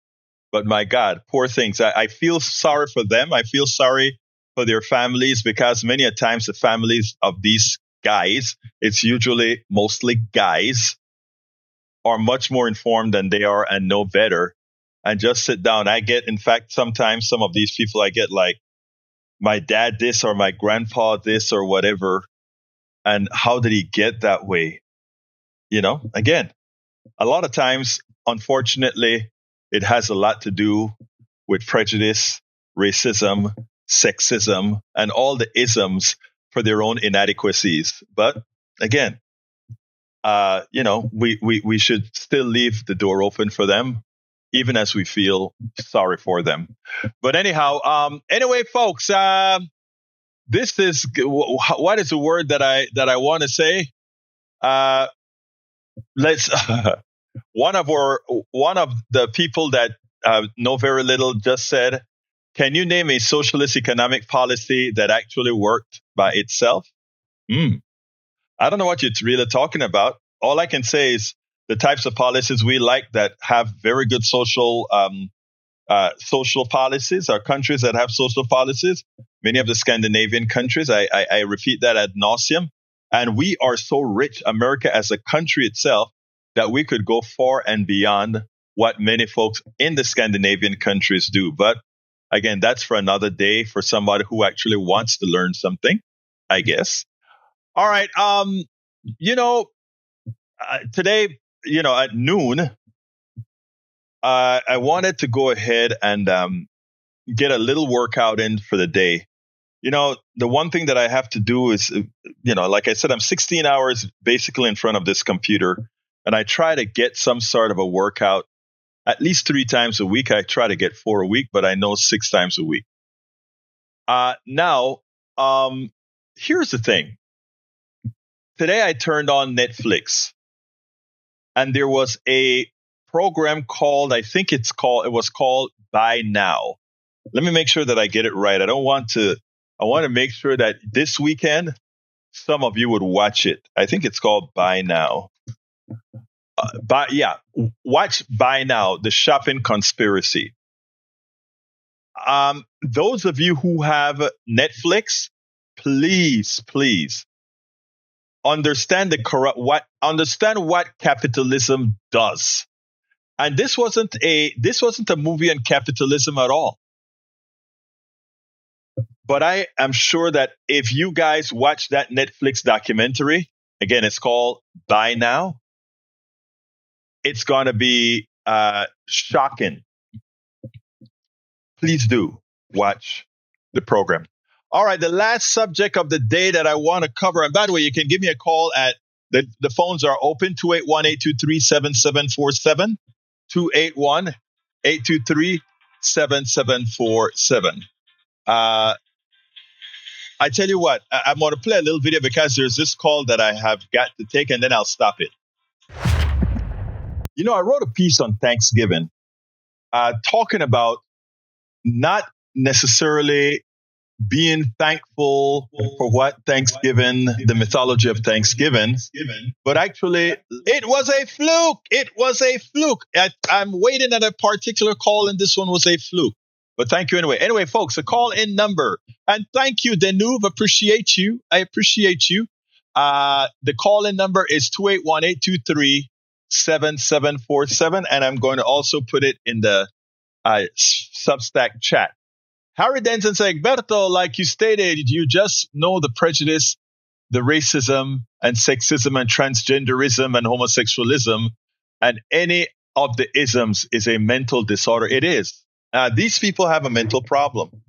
[SPEAKER 1] But my God, poor things. I feel sorry for them. I feel sorry for their families, because many a times the families of these guys, it's usually mostly guys, are much more informed than they are and know better, and just sit down. In fact, sometimes some of these people I get like, my dad this or my grandpa this or whatever. And how did he get that way? Again, a lot of times, unfortunately, it has a lot to do with prejudice, racism, sexism, and all the isms for their own inadequacies. But again, we should still leave the door open for them, even as we feel sorry for them. But anyhow, anyway, folks, this is what is the word that I want to say? Let's one of the people that know very little just said, "Can you name a socialist economic policy that actually worked by itself?" I don't know what you're really talking about. All I can say is the types of policies we like that have very good social policies are countries that have social policies. Many of the Scandinavian countries, I repeat that ad nauseum. And we are so rich, America as a country itself, that we could go far and beyond what many folks in the Scandinavian countries do. But again, that's for another day for somebody who actually wants to learn something, I guess. All right. Today, at noon, I wanted to go ahead and get a little workout in for the day. The one thing that I have to do is, like I said, I'm 16 hours basically in front of this computer, and I try to get some sort of a workout at least 3 times a week. I try to get 4 a week, but I know 6 times a week. Now, here's the thing. Today I turned on Netflix, and there was a program called, it was called Buy Now. Let me make sure that I get it right. I want to make sure that this weekend, some of you would watch it. I think it's called Buy Now. Watch Buy Now, the shopping conspiracy. Those of you who have Netflix, please understand what capitalism does. And this wasn't a movie on capitalism at all. But I am sure that if you guys watch that Netflix documentary, again, it's called Buy Now, it's going to be shocking. Please do watch the program. All right, the last subject of the day that I want to cover, and by the way, you can give me a call at the phones are open, 281-823-7747, 281-823-7747. I tell you what, I'm going to play a little video because there's this call that I have got to take, and then I'll stop it. You know, I wrote a piece on Thanksgiving talking about not necessarily being thankful for what Thanksgiving, the mythology of Thanksgiving, but actually it was a fluke. It was a fluke. I'm waiting at a particular call, and this one was a fluke. But thank you anyway. Anyway, folks, a call-in number. And thank you, Denuve. Appreciate you. I appreciate you. The call-in number is 281-823-7747, and I'm going to also put it in the Substack chat. Harry Denson said, Egberto, like you stated, you just know the prejudice, the racism and sexism and transgenderism and homosexualism, and any of the isms is a mental disorder. It is. These people have a mental problem,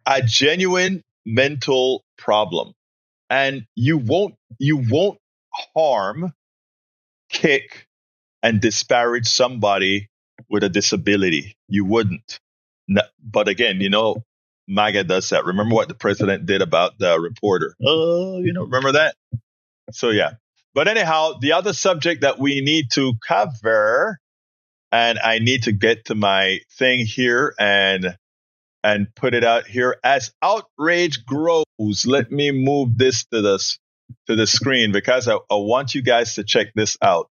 [SPEAKER 1] a genuine mental problem. And you won't harm, kick, and disparage somebody with a disability. You wouldn't. No, but again, you know, MAGA does that. Remember what the president did about the reporter? Remember that? So, yeah. But anyhow, the other subject that we need to cover, and I need to get to my thing here and put it out here. As outrage grows, let me move this to the screen because I want you guys to check this out.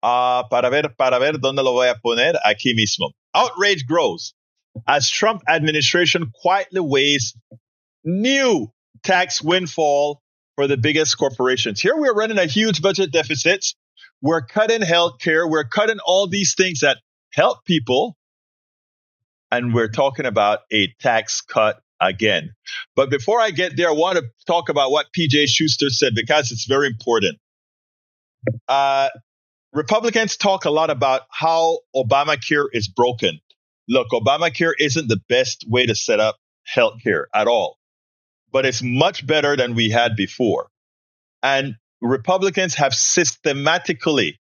[SPEAKER 1] Para ver dónde lo voy a poner, aquí mismo. Outrage grows as Trump administration quietly weighs new tax windfall for the biggest corporations. Here we're running a huge budget deficits. We're cutting healthcare. We're cutting all these things that help people. And we're talking about a tax cut again. But before I get there, I want to talk about what P.J. Schuster said because it's very important. Republicans talk a lot about how Obamacare is broken. Look, Obamacare isn't the best way to set up healthcare at all, but it's much better than we had before. And Republicans have systematically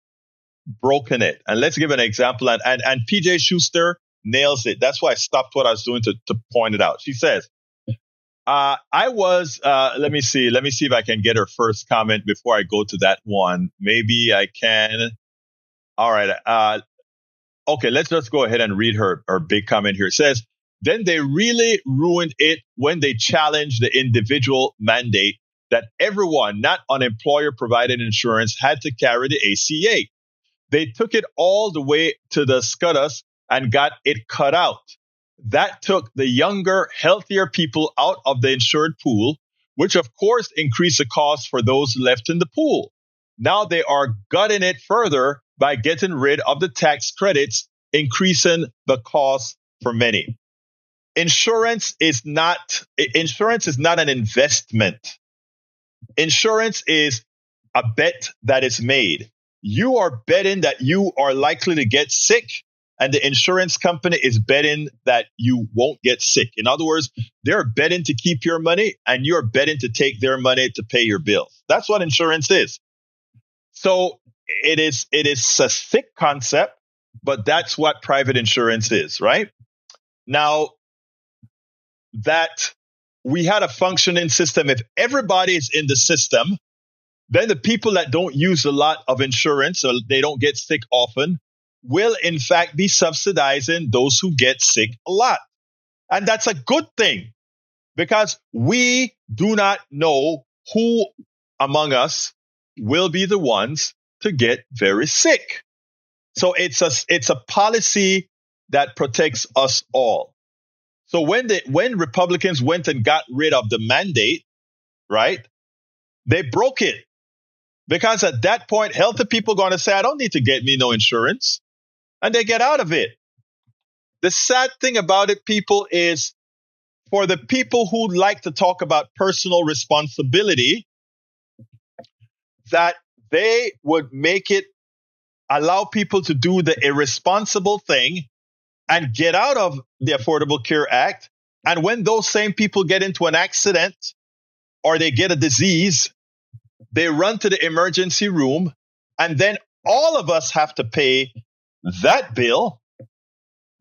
[SPEAKER 1] broken it. And let's give an example. And P.J. Schuster nails it. That's why I stopped what I was doing to point it out. She says, let me see if I can get her first comment before I go to that one. Maybe I can. All right. Okay, let's just go ahead and read her big comment here. It says, then they really ruined it when they challenged the individual mandate that everyone not on employer-provided insurance had to carry the ACA. They took it all the way to the SCOTUS and got it cut out. That took the younger, healthier people out of the insured pool, which of course increased the cost for those left in the pool. Now they are gutting it further by getting rid of the tax credits, increasing the cost for many. Insurance is not an investment. Insurance is a bet that is made. You are betting that you are likely to get sick, and the insurance company is betting that you won't get sick. In other words, they're betting to keep your money, and you're betting to take their money to pay your bills. That's what insurance is. So it is a sick concept, but that's what private insurance is, right? Now, that we had a functioning system, if everybody is in the system, then the people that don't use a lot of insurance, or they don't get sick often, will in fact be subsidizing those who get sick a lot. And that's a good thing because we do not know who among us will be the ones to get very sick. So it's a policy that protects us all. So when Republicans went and got rid of the mandate, right, they broke it. Because at that point, healthy people are going to say, I don't need to get me no insurance. And they get out of it. The sad thing about it, people, is for the people who like to talk about personal responsibility, that they would allow people to do the irresponsible thing and get out of the Affordable Care Act. And when those same people get into an accident or they get a disease, they run to the emergency room, and then all of us have to pay that bill.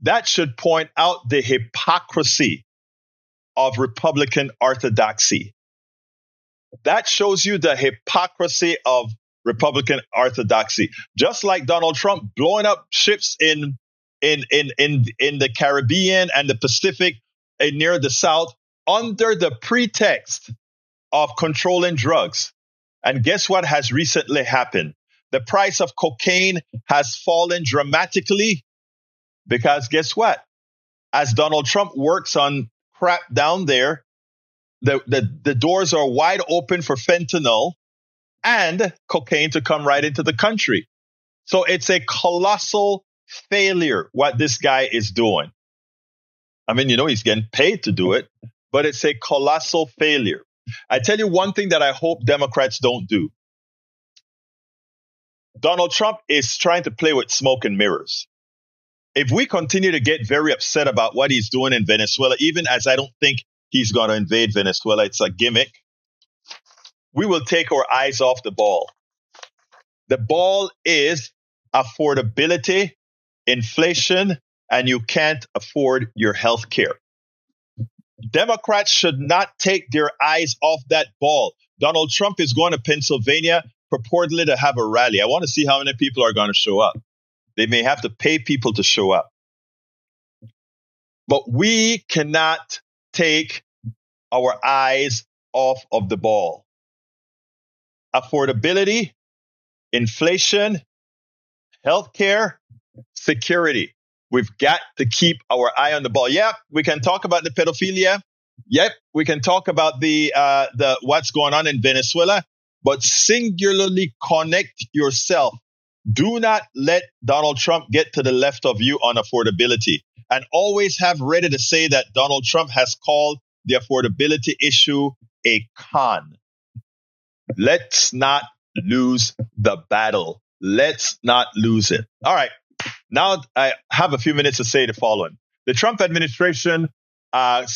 [SPEAKER 1] That should point out the hypocrisy of Republican orthodoxy. That shows you the hypocrisy of Republican orthodoxy. Just like Donald Trump blowing up ships in the Caribbean and the Pacific and near the South under the pretext of controlling drugs. And guess what has recently happened? The price of cocaine has fallen dramatically because guess what? As Donald Trump works on crap down there, the doors are wide open for fentanyl and cocaine to come right into the country. So it's a colossal failure what this guy is doing. I mean, he's getting paid to do it, but it's a colossal failure. I tell you one thing that I hope Democrats don't do. Donald Trump is trying to play with smoke and mirrors. If we continue to get very upset about what he's doing in Venezuela, even as I don't think he's going to invade Venezuela, it's a gimmick, we will take our eyes off the ball. The ball is affordability, inflation, and you can't afford your health care. Democrats should not take their eyes off that ball. Donald Trump is going to Pennsylvania purportedly to have a rally. I want to see how many people are going to show up. They may have to pay people to show up. But we cannot take our eyes off of the ball. Affordability, inflation, healthcare, security. We've got to keep our eye on the ball. Yep, we can talk about the pedophilia. Yep, we can talk about the what's going on in Venezuela, but singularly connect yourself. Do not let Donald Trump get to the left of you on affordability, and always have ready to say that Donald Trump has called the affordability issue a con. Let's not lose the battle. Let's not lose it. All right. Now I have a few minutes to say the following. The Trump administration's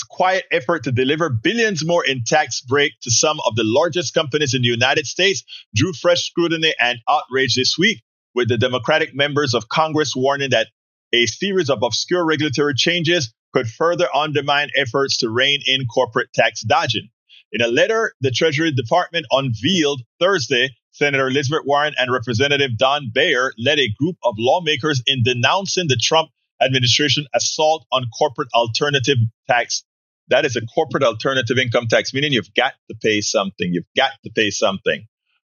[SPEAKER 1] quiet effort to deliver billions more in tax break to some of the largest companies in the United States drew fresh scrutiny and outrage this week, with the Democratic members of Congress warning that a series of obscure regulatory changes could further undermine efforts to rein in corporate tax dodging. In a letter, the Treasury Department unveiled Thursday, Senator Elizabeth Warren and Representative Don Bayer led a group of lawmakers in denouncing the Trump administration assault on corporate alternative tax. That is a corporate alternative income tax, meaning you've got to pay something. You've got to pay something.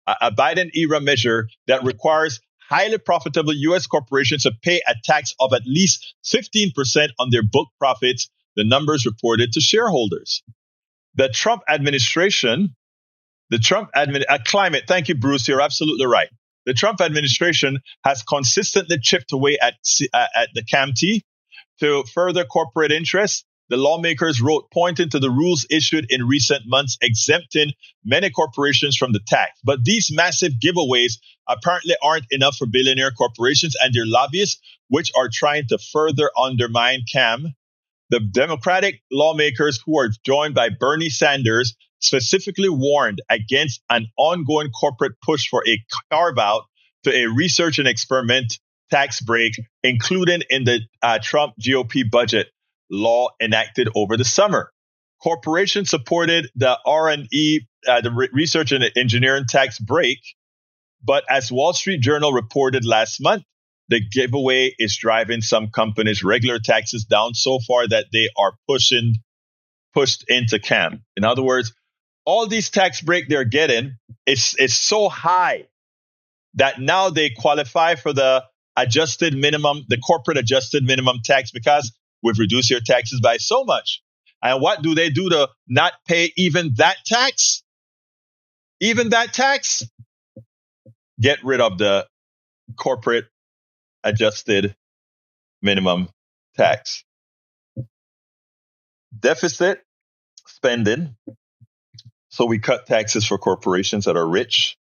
[SPEAKER 1] A Biden-era measure that requires highly profitable U.S. corporations to pay a tax of at least 15% on their book profits, the numbers reported to shareholders. The Trump administration, climate, thank you, Bruce, you're absolutely right. The Trump administration has consistently chipped away at the CAMT to further corporate interests. The lawmakers wrote, pointing to the rules issued in recent months exempting many corporations from the tax. But these massive giveaways apparently aren't enough for billionaire corporations and their lobbyists, which are trying to further undermine CAM. The Democratic lawmakers, who are joined by Bernie Sanders, specifically warned against an ongoing corporate push for a carve-out to a research and experiment tax break, including in the Trump GOP budget law enacted over the summer. Corporations supported the R&E, the research and engineering tax break, but as Wall Street Journal reported last month, the giveaway is driving some companies' regular taxes down so far that they are pushed into CAM. In other words, all these tax break they're getting is so high that now they qualify for the corporate adjusted minimum tax, because we've reduced your taxes by so much. And what do they do to not pay even that tax? Even that tax? Get rid of the corporate adjusted minimum tax. Deficit spending. So we cut taxes for corporations that are rich.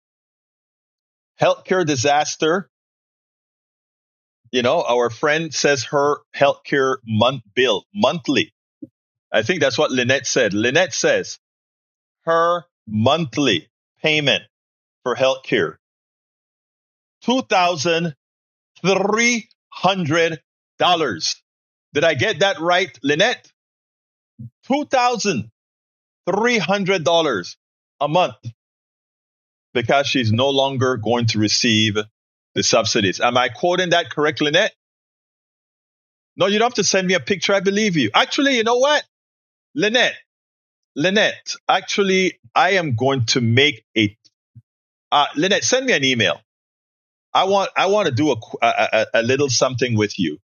[SPEAKER 1] Healthcare disaster. Our friend says her healthcare bill monthly. I think that's what Lynette said. Lynette says her monthly payment for healthcare, $2,300. Did I get that right, Lynette? $2,300 a month because she's no longer going to receive the subsidies. Am I quoting that correctly, Lynette? No, you don't have to send me a picture. I believe you. Actually, you know what? Lynette, actually, I am going to make Lynette, send me an email. I want to do a little something with you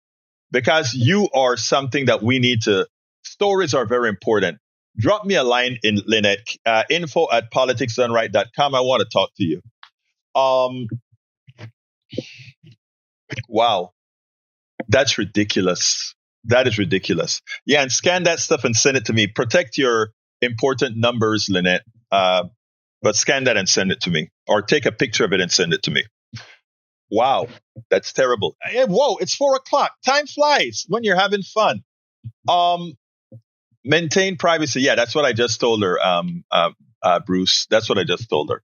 [SPEAKER 1] because you are something that we need to. Stories are very important. Drop me a line in Lynette, info@politicsdoneright.com. I want to talk to you. Wow. That's ridiculous. That is ridiculous. Yeah, and scan that stuff and send it to me. Protect your important numbers, Lynette. But scan that and send it to me. Or take a picture of it and send it to me. Wow, that's terrible. Whoa, it's 4:00. Time flies when you're having fun. Maintain privacy. Yeah, that's what I just told her, Bruce. That's what I just told her.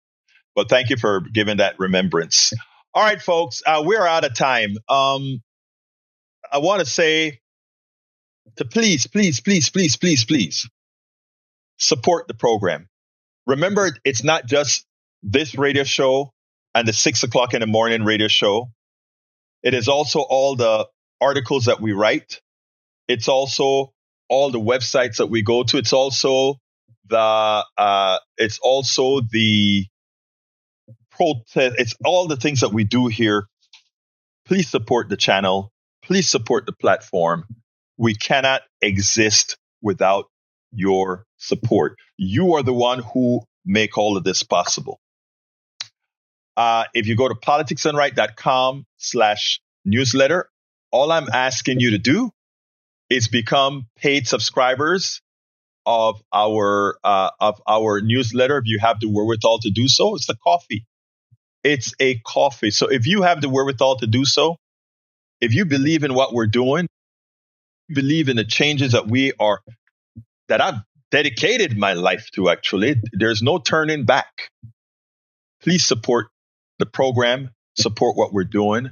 [SPEAKER 1] But thank you for giving that remembrance. All right, folks, we're out of time. I want to say to please support the program. Remember, it's not just this radio show and the 6:00 in the morning radio show. It is also all the articles that we write. It's also all the websites that we go to. It's also the protest. It's all the things that we do here. Please support the channel. Please support the platform. We cannot exist without your support. You are the one who make all of this possible. If you go to politicsdoneright.com/newsletter, all I'm asking you to do is become paid subscribers of our newsletter. If you have the wherewithal to do so, it's a coffee. It's a coffee. So if you have the wherewithal to do so, if you believe in what we're doing, believe in the changes that I've dedicated my life to, actually, there's no turning back. Please support the program, support what we're doing.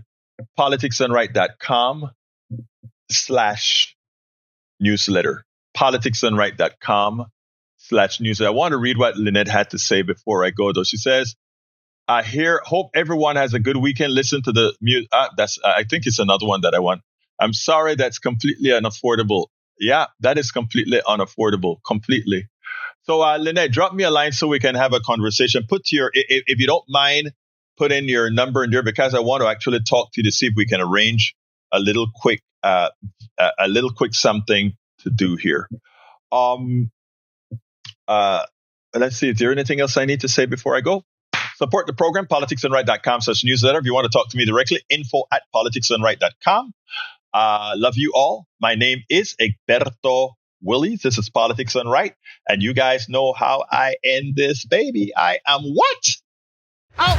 [SPEAKER 1] politicsdoneright.com/newsletter. politicsdoneright.com/newsletter. I want to read what Lynette had to say before I go, though. She says, hope everyone has a good weekend. Listen to the music. I think it's another one that I want. I'm sorry, that's completely unaffordable. Yeah, that is completely unaffordable. Completely. So, Lynette, drop me a line so we can have a conversation. If you don't mind, put in your number in there because I want to actually talk to you to see if we can arrange a little quick something to do here. Let's see. Is there anything else I need to say before I go? Support the program, politicsdoneright.com/newsletter. If you want to talk to me directly, info@politicsdoneright.com. Love you all. My name is Egberto Willies. This is Politics Done Right. And you guys know how I end this baby. I am what? Out!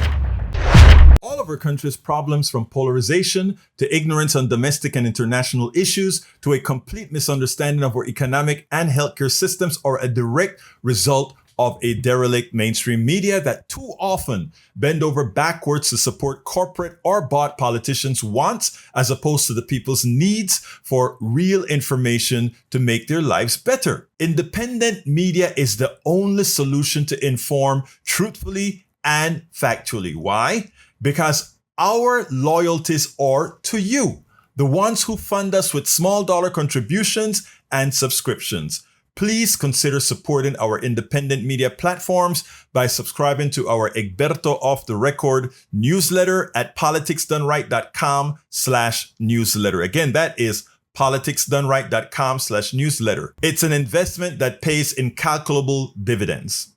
[SPEAKER 8] All of our country's problems, from polarization to ignorance on domestic and international issues to a complete misunderstanding of our economic and healthcare systems, are a direct result of a derelict mainstream media that too often bend over backwards to support corporate or bought politicians' wants as opposed to the people's needs for real information to make their lives better. Independent media is the only solution to inform truthfully and factually. Why? Because our loyalties are to you, the ones who fund us with small dollar contributions and subscriptions. Please consider supporting our independent media platforms by subscribing to our Egberto Off the Record newsletter at politicsdoneright.com/newsletter. Again, that is politicsdoneright.com/newsletter. It's an investment that pays incalculable dividends.